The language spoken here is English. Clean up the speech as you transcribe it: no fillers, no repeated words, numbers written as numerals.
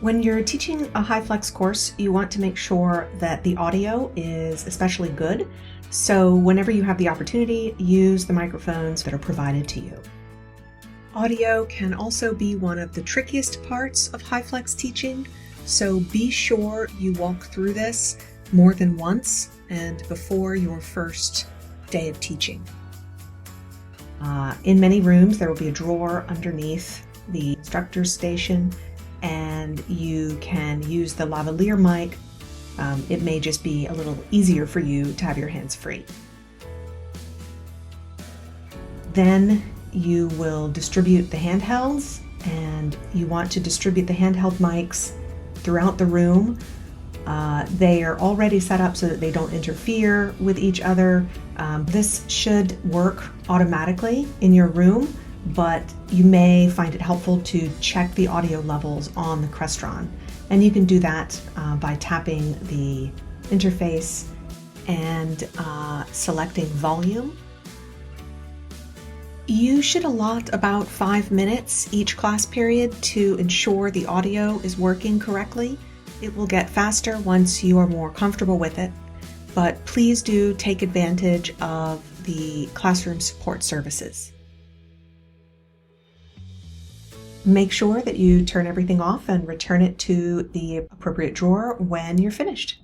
When you're teaching a HyFlex course, you want to make sure that the audio is especially good. So whenever you have the opportunity, use the microphones that are provided to you. Audio can also be one of the trickiest parts of HyFlex teaching, so be sure you walk through this more than once and before your first day of teaching. In many rooms, there will be a drawer underneath the instructor's station, and you can use the lavalier mic. It may just be a little easier for you to have your hands free. Then you will distribute the handhelds, and you want to distribute the handheld mics throughout the room. They are already set up so that they don't interfere with each other. This should work automatically in your room, but you may find it helpful to check the audio levels on the Crestron. And you can do that by tapping the interface and selecting volume. You should allot about 5 minutes each class period to ensure the audio is working correctly. It will get faster once you are more comfortable with it, but please do take advantage of the classroom support services. Make sure that you turn everything off and return it to the appropriate drawer when you're finished.